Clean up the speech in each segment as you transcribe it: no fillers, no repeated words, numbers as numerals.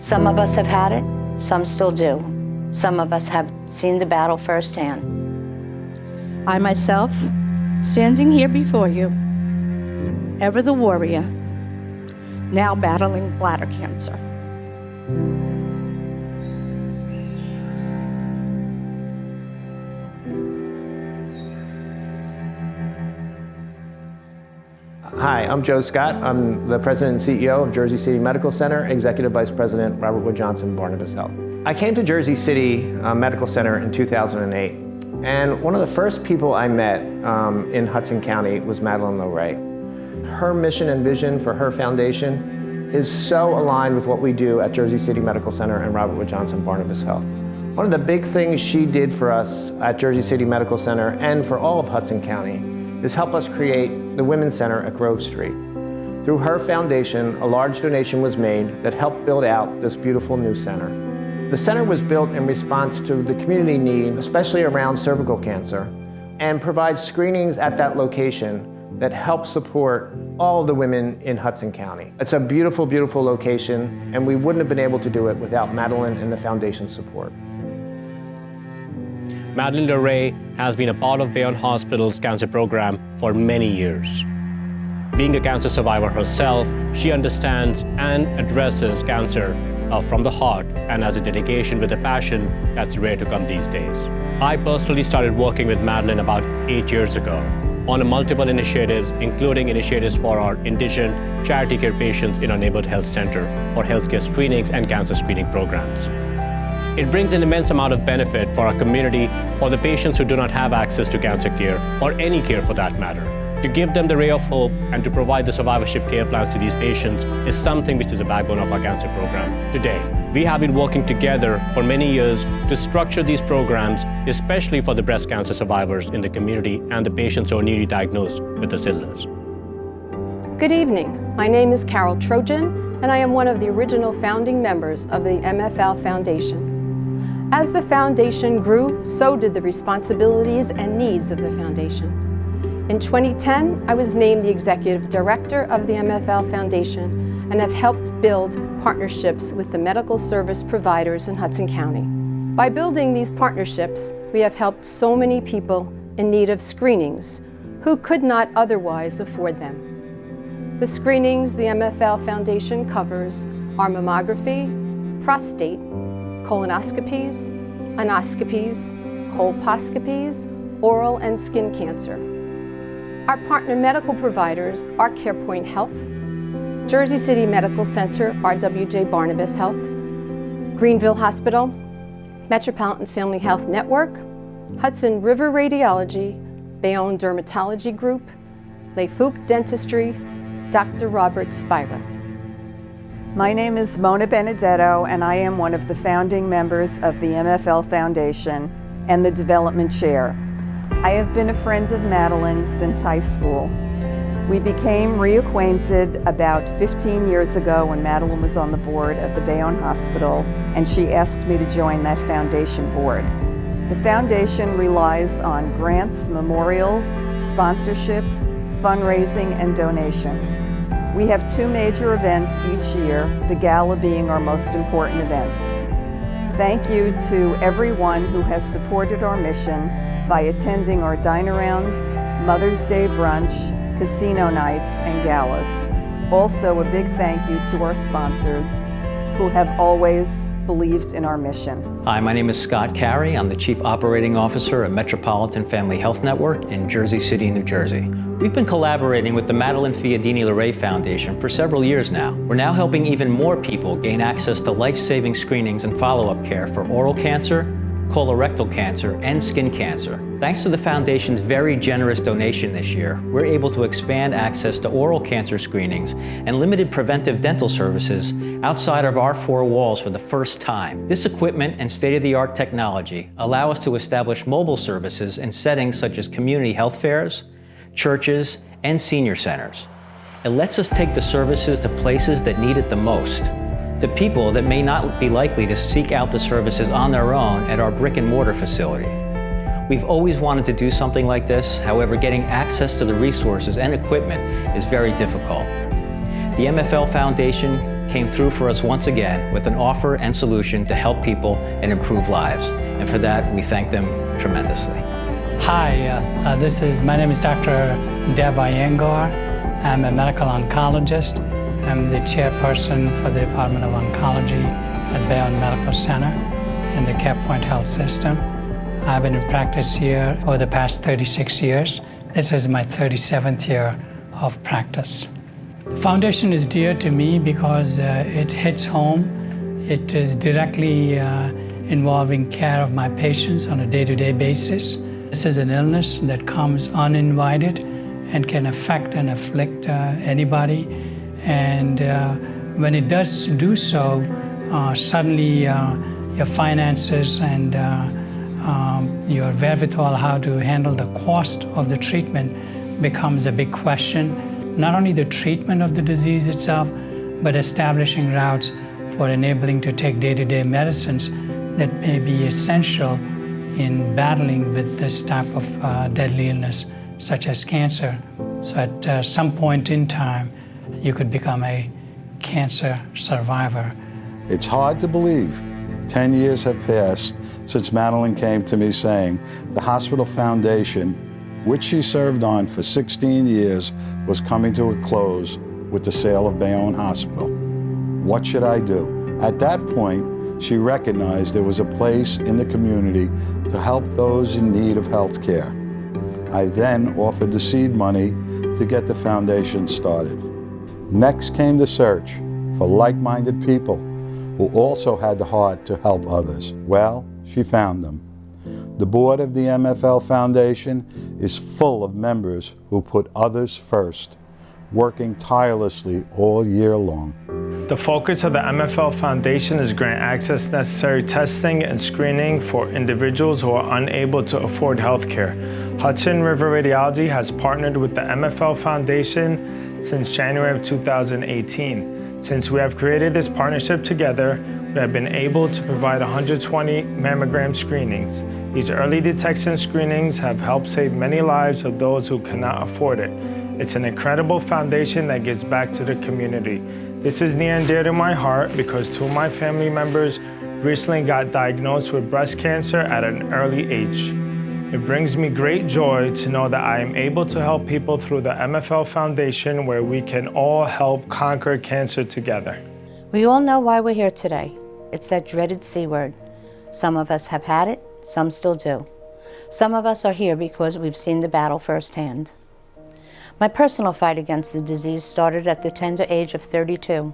Some of us have had it, some still do. Some of us have seen the battle firsthand. I myself, standing here before you, ever the warrior, now battling bladder cancer. Hi, I'm Joe Scott. I'm the President and CEO of Jersey City Medical Center, Executive Vice President, Robert Wood Johnson, Barnabas Health. I came to Jersey City Medical Center in 2008, and one of the first people I met in Hudson County was Madeline Loray. Her mission and vision for her foundation is so aligned with what we do at Jersey City Medical Center and Robert Wood Johnson, Barnabas Health. One of the big things she did for us at Jersey City Medical Center and for all of Hudson County is help us create the Women's Center at Grove Street. Through her foundation, a large donation was made that helped build out this beautiful new center. The center was built in response to the community need, especially around cervical cancer, and provides screenings at that location that help support all of the women in Hudson County. It's a beautiful, beautiful location, and we wouldn't have been able to do it without Madeline and the foundation's support. Madeline Loray has been a part of Bayonne Hospital's cancer program for many years. Being a cancer survivor herself, she understands and addresses cancer from the heart and has a dedication with a passion that's rare to come these days. I personally started working with Madeline about 8 years ago on multiple initiatives, including initiatives for our indigent charity care patients in our neighborhood health center for healthcare screenings and cancer screening programs. It brings an immense amount of benefit for our community, for the patients who do not have access to cancer care, or any care for that matter. To give them the ray of hope and to provide the survivorship care plans to these patients is something which is the backbone of our cancer program today. We have been working together for many years to structure these programs, especially for the breast cancer survivors in the community and the patients who are newly diagnosed with this illness. Good evening. My name is Carol Trojan, and I am one of the original founding members of the MFL Foundation. As the foundation grew, so did the responsibilities and needs of the foundation. In 2010, I was named the Executive Director of the MFL Foundation and have helped build partnerships with the medical service providers in Hudson County. By building these partnerships, we have helped so many people in need of screenings who could not otherwise afford them. The screenings the MFL Foundation covers are mammography, prostate, colonoscopies, anoscopies, colposcopies, oral and skin cancer. Our partner medical providers are CarePoint Health, Jersey City Medical Center, RWJ Barnabas Health, Greenville Hospital, Metropolitan Family Health Network, Hudson River Radiology, Bayonne Dermatology Group, Le Fouque Dentistry, Dr. Robert Spira. My name is Mona Benedetto, and I am one of the founding members of the MFL Foundation and the Development Chair. I have been a friend of Madeline's since high school. We became reacquainted about 15 years ago when Madeline was on the board of the Bayonne Hospital, and she asked me to join that foundation board. The foundation relies on grants, memorials, sponsorships, fundraising, and donations. We have two major events each year, the Gala being our most important event. Thank you to everyone who has supported our mission by attending our dine-arounds, Mother's Day brunch, casino nights, and galas. Also, a big thank you to our sponsors who have always believed in our mission. Hi, my name is Scott Carey. I'm the Chief Operating Officer at Metropolitan Family Health Network in Jersey City, New Jersey. We've been collaborating with the Madeline Fiadini Loray Foundation for several years now. We're now helping even more people gain access to life-saving screenings and follow-up care for oral cancer, colorectal cancer, and skin cancer. Thanks to the Foundation's very generous donation this year, we're able to expand access to oral cancer screenings and limited preventive dental services outside of our four walls for the first time. This equipment and state-of-the-art technology allow us to establish mobile services in settings such as community health fairs, churches, and senior centers. It lets us take the services to places that need it the most, to people that may not be likely to seek out the services on their own at our brick-and-mortar facility. We've always wanted to do something like this, however, getting access to the resources and equipment is very difficult. The MFL Foundation came through for us once again with an offer and solution to help people and improve lives. And for that, we thank them tremendously. Hi, my name is Dr. Deb Iyengar. I'm a medical oncologist. I'm the chairperson for the Department of Oncology at Bayonne Medical Center in the Cape Point Health System. I've been in practice here over the past 36 years. This is my 37th year of practice. The foundation is dear to me because it hits home. It is directly involving care of my patients on a day-to-day basis. This is an illness that comes uninvited and can affect and afflict anybody. And when it does do so, suddenly your finances and your wherewithal how to handle the cost of the treatment becomes a big question. Not only the treatment of the disease itself, but establishing routes for enabling to take day-to-day medicines that may be essential in battling with this type of deadly illness, such as cancer. So at some point in time, you could become a cancer survivor. It's hard to believe 10 years have passed since Madeline came to me saying the hospital foundation, which she served on for 16 years, was coming to a close with the sale of Bayonne Hospital. What should I do? At that point, she recognized there was a place in the community to help those in need of health care. I then offered the seed money to get the foundation started. Next came the search for like-minded people who also had the heart to help others. Well, she found them. The board of the MFL Foundation is full of members who put others first, working tirelessly all year long. The focus of the MFL Foundation is grant access to necessary testing and screening for individuals who are unable to afford health care. Hudson River Radiology has partnered with the MFL Foundation since January of 2018. Since we have created this partnership together, we have been able to provide 120 mammogram screenings. These early detection screenings have helped save many lives of those who cannot afford it. It's an incredible foundation that gives back to the community. This is near and dear to my heart because two of my family members recently got diagnosed with breast cancer at an early age. It brings me great joy to know that I am able to help people through the MFL Foundation, where we can all help conquer cancer together. We all know why we're here today. It's that dreaded C word. Some of us have had it, some still do. Some of us are here because we've seen the battle firsthand. My personal fight against the disease started at the tender age of 32.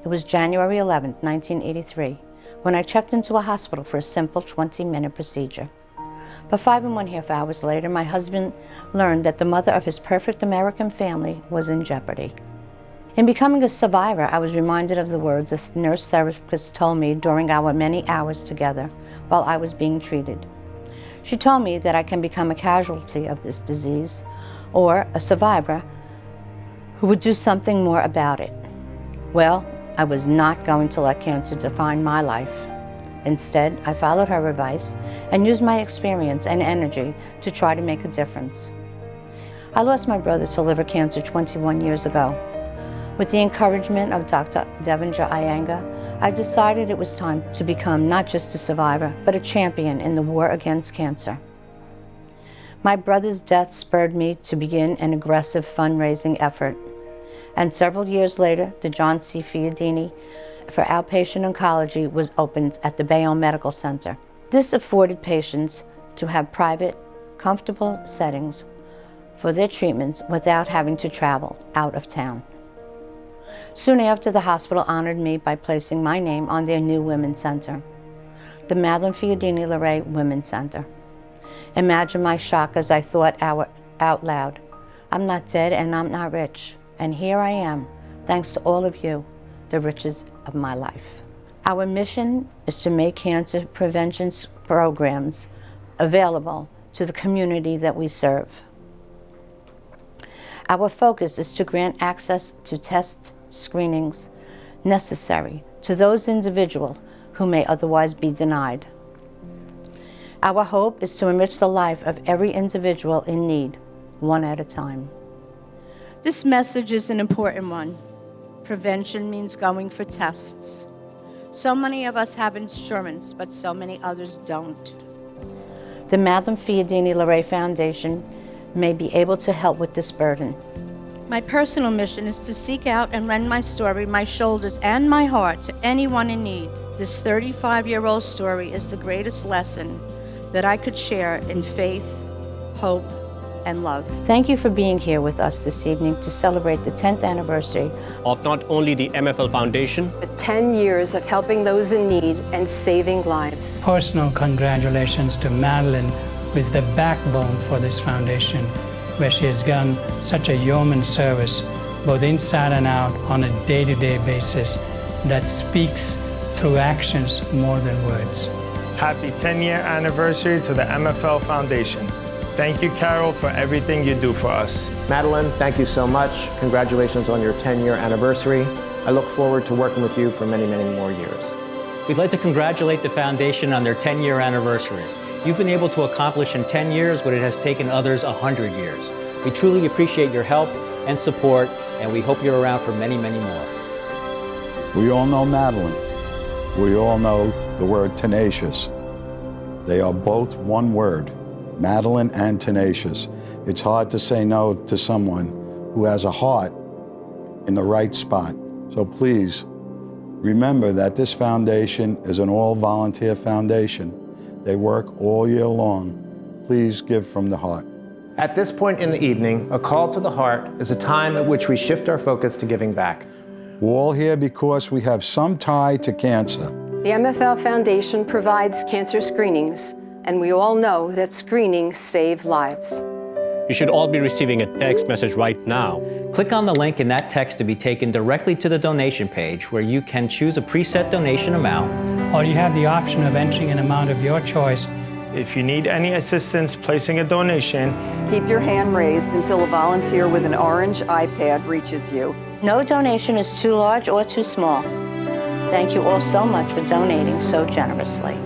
It was January 11, 1983, when I checked into a hospital for a simple 20-minute procedure. But 5.5 hours later, my husband learned that the mother of his perfect American family was in jeopardy. In becoming a survivor, I was reminded of the words a nurse therapist told me during our many hours together while I was being treated. She told me that I can become a casualty of this disease or a survivor who would do something more about it. Well, I was not going to let cancer define my life. Instead, I followed her advice and used my experience and energy to try to make a difference. I lost my brother to liver cancer 21 years ago. With the encouragement of Dr. Devinger Iyengar, I decided it was time to become not just a survivor, but a champion in the war against cancer. My brother's death spurred me to begin an aggressive fundraising effort. And several years later, the John C. Fiadini for outpatient oncology was opened at the Bayonne Medical Center. This afforded patients to have private, comfortable settings for their treatments without having to travel out of town. Soon after, the hospital honored me by placing my name on their new Women's Center, the Madeline Fiadini-Leray Women's Center. Imagine my shock as I thought out loud, I'm not dead and I'm not rich, and here I am, thanks to all of you, the riches of my life. Our mission is to make cancer prevention programs available to the community that we serve. Our focus is to grant access to test screenings necessary to those individuals who may otherwise be denied. Our hope is to enrich the life of every individual in need, one at a time. This message is an important one Prevention means going for tests. So many of us have insurance, but so many others don't. The Madeline Fiadini-LaRae Foundation may be able to help with this burden. My personal mission is to seek out and lend my story, my shoulders, and my heart to anyone in need. This 35-year-old story is the greatest lesson that I could share in faith, hope, and love. Thank you for being here with us this evening to celebrate the 10th anniversary of not only the MFL Foundation, but 10 years of helping those in need and saving lives. Personal congratulations to Madeline, who is the backbone for this foundation, where she has done such a yeoman service, both inside and out, on a day-to-day basis that speaks through actions more than words. Happy 10-year anniversary to the MFL Foundation. Thank you, Carol, for everything you do for us. Madeline, thank you so much. Congratulations on your 10-year anniversary. I look forward to working with you for many, many more years. We'd like to congratulate the foundation on their 10-year anniversary. You've been able to accomplish in 10 years what it has taken others 100 years. We truly appreciate your help and support, and we hope you're around for many, many more. We all know Madeline. We all know the word tenacious. They are both one word, Madeline and tenacious. It's hard to say no to someone who has a heart in the right spot. So please, remember that this foundation is an all-volunteer foundation. They work all year long. Please give from the heart. At this point in the evening, a call to the heart is a time at which we shift our focus to giving back. We're all here because we have some tie to cancer. The MFL Foundation provides cancer screenings, and we all know that screenings save lives. you should all be receiving a text message right now. Click on the link in that text to be taken directly to the donation page, where you can choose a preset donation amount. Or you have the option of entering an amount of your choice. If you need any assistance placing a donation, Keep your hand raised until a volunteer with an orange iPad reaches you. No donation is too large or too small. Thank you all so much for donating so generously.